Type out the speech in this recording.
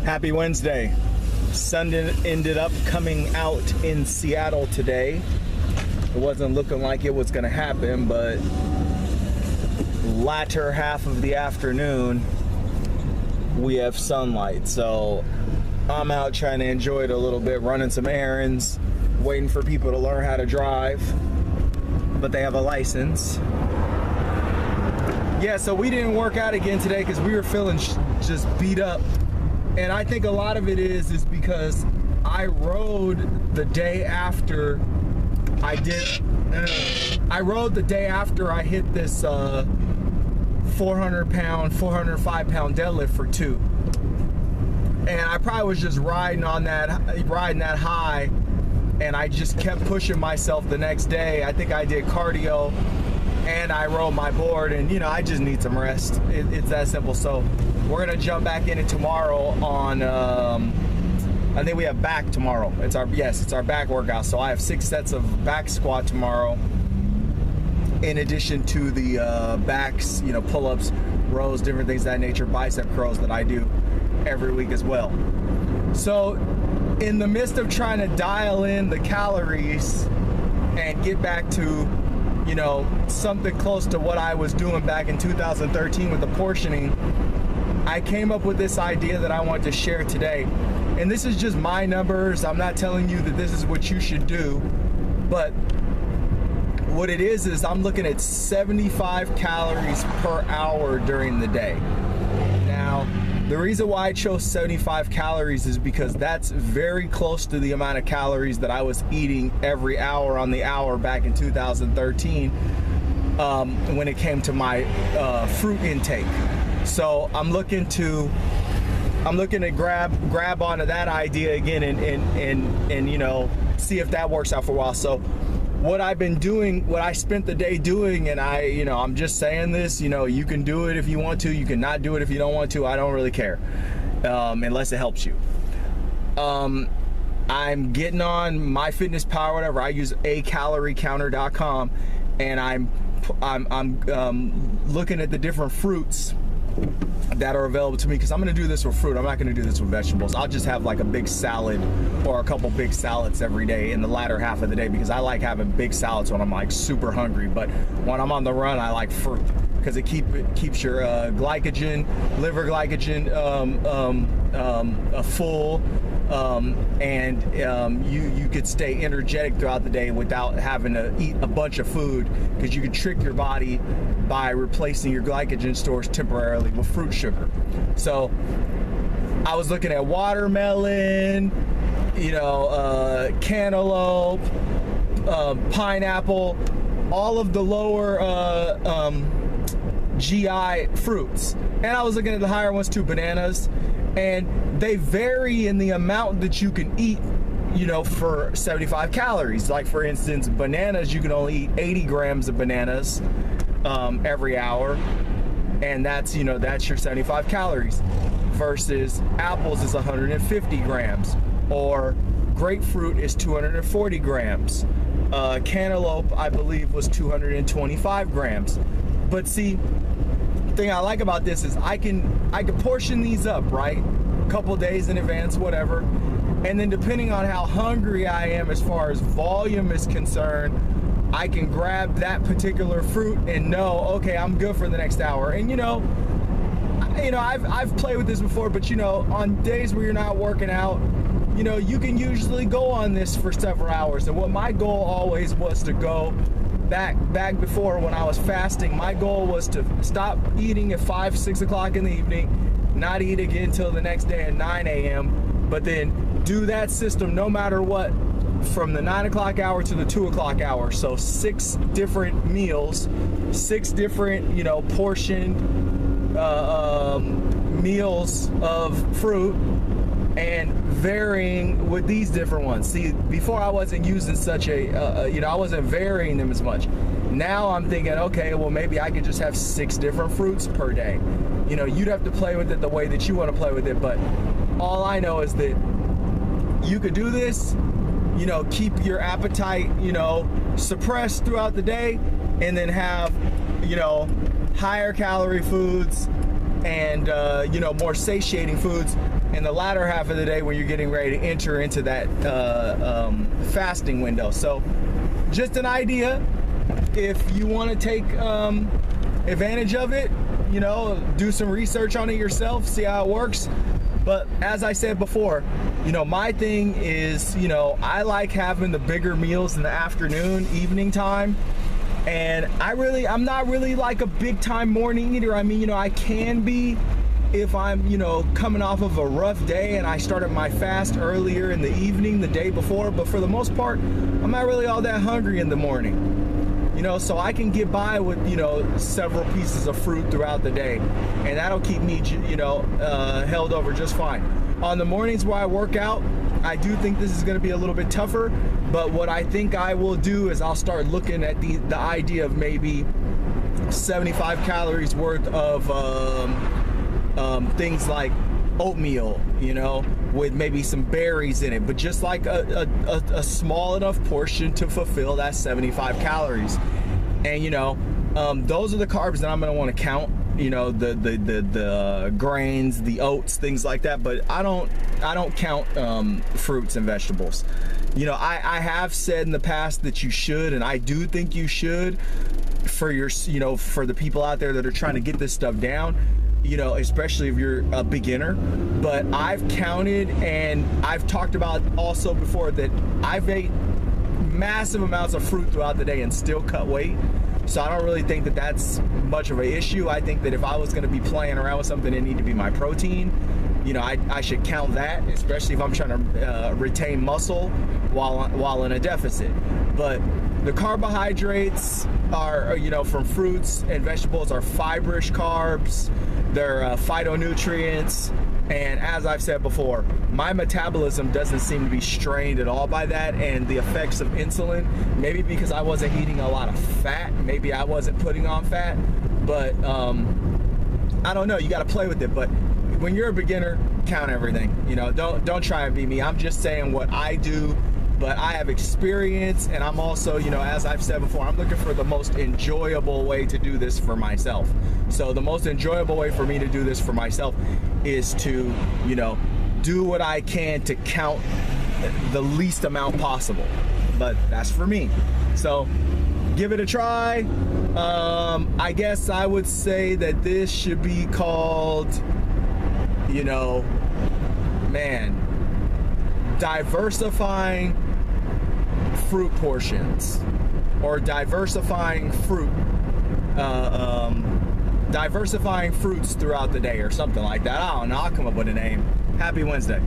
Happy Wednesday. Sun ended up coming out in Seattle today. It wasn't looking like it was going to happen, but latter half of the afternoon we have sunlight. So I'm out trying to enjoy it a little bit, running some errands, waiting for people to learn how to drive, but they have a license. Yeah, so we didn't work out again today because we were feeling just beat up. And I think a lot of it is because I rode the day after I I hit this 400 pound, 405 pound deadlift for 2. And I probably was just riding that high, and I just kept pushing myself the next day. I think I did cardio and I rode my board, and you know, I just need some rest. It's that simple. So we're gonna jump back in it tomorrow on I think we have back tomorrow. It's our back workout. So I have 6 sets of back squat tomorrow, in addition to the backs, you know, pull-ups, rows, different things of that nature, bicep curls that I do every week as well. So in the midst of trying to dial in the calories and get back to, you know, something close to what I was doing back in 2013 with the portioning, I came up with this idea that I wanted to share today. And this is just my numbers. I'm not telling you that this is what you should do, but what it is I'm looking at 75 calories per hour during the day. Now, the reason why I chose 75 calories is because that's very close to the amount of calories that I was eating every hour on the hour back in 2013 when it came to my fruit intake. So I'm looking to grab onto that idea again and you know, see if that works out for a while. So what I've been doing, what I spent the day doing, and I'm just saying this, you know, you can do it if you want to, you can not do it if you don't want to. I don't really care, unless it helps you. I'm getting on MyFitnessPal, whatever. I use acaloriecounter.com, and I'm looking at the different fruits that are available to me, because I'm going to do this with fruit. I'm not going to do this with vegetables. I'll just have like a big salad or a couple big salads every day in the latter half of the day, because I like having big salads when I'm like super hungry. But when I'm on the run, I like fruit because it keeps your glycogen, liver glycogen full, and you could stay energetic throughout the day without having to eat a bunch of food, because you can trick your body by replacing your glycogen stores temporarily with fruit sugar. So I was looking at watermelon, you know, cantaloupe, pineapple, all of the lower GI fruits, and I was looking at the higher ones too, bananas, and they vary in the amount that you can eat, you know, for 75 calories. Like for instance, bananas, you can only eat 80 grams of bananas every hour, and that's, you know, that's your 75 calories, versus apples is 150 grams, or grapefruit is 240 grams, cantaloupe I believe was 225 grams. But see, the thing I like about this is I can portion these up, right, a couple days in advance, whatever, and then depending on how hungry I am as far as volume is concerned, I can grab that particular fruit and know, okay, I'm good for the next hour. And you know, I've played with this before, but you know, on days where you're not working out, you know, you can usually go on this for several hours. And what my goal always was to go back before, when I was fasting, my goal was to stop eating at 5, 6 o'clock in the evening, not eat again until the next day at 9 a.m., but then do that system no matter what, from the 9 o'clock hour to the 2 o'clock hour. So 6 different meals, 6 different, you know, portioned meals of fruit, and varying with these different ones. See, before I wasn't using such a, you know, I wasn't varying them as much. Now I'm thinking, okay, well, maybe I could just have 6 different fruits per day. You know, you'd have to play with it the way that you want to play with it, but all I know is that you could do this, you know, keep your appetite, you know, suppressed throughout the day, and then have, you know, higher calorie foods and you know, more satiating foods in the latter half of the day when you're getting ready to enter into that fasting window. So just an idea. If you want to take advantage of it, you know, do some research on it yourself, see how it works. But as I said before, you know, my thing is, you know, I like having the bigger meals in the afternoon, evening time. And I'm not really like a big time morning eater. I mean, you know, I can be if I'm, you know, coming off of a rough day and I started my fast earlier in the evening the day before. But for the most part, I'm not really all that hungry in the morning. You know, so I can get by with, you know, several pieces of fruit throughout the day, and that'll keep me, you know, held over just fine. On the mornings where I work out, I do think this is going to be a little bit tougher, but what I think I will do is I'll start looking at the idea of maybe 75 calories worth of things like oatmeal, you know, with maybe some berries in it, but just like a small enough portion to fulfill that 75 calories. And you know, those are the carbs that I'm going to want to count, you know, the grains, the oats, things like that. But I don't count fruits and vegetables. You know, I have said in the past that you should, and I do think you should, for your, you know, for the people out there that are trying to get this stuff down, you know, especially if you're a beginner. But I've counted, and I've talked about also before that I've ate massive amounts of fruit throughout the day and still cut weight. So I don't really think that that's much of an issue. I think that if I was going to be playing around with something, it need to be my protein. You know, I should count that, especially if I'm trying to retain muscle while in a deficit. But the carbohydrates are, you know, from fruits and vegetables are fibrous carbs. They're phytonutrients. And as I've said before, my metabolism doesn't seem to be strained at all by that. And the effects of insulin, maybe because I wasn't eating a lot of fat, maybe I wasn't putting on fat, but I don't know, you got to play with it. But when you're a beginner, count everything. You know, don't try and be me. I'm just saying what I do, but I have experience, and I'm also, you know, as I've said before, I'm looking for the most enjoyable way to do this for myself. So the most enjoyable way for me to do this for myself is to, you know, do what I can to count the least amount possible. But that's for me. So give it a try. I guess I would say that this should be called, you know, man, diversifying fruit portions, or diversifying fruit, diversifying fruits throughout the day, or something like that. I don't know, I'll come up with a name. Happy Wednesday.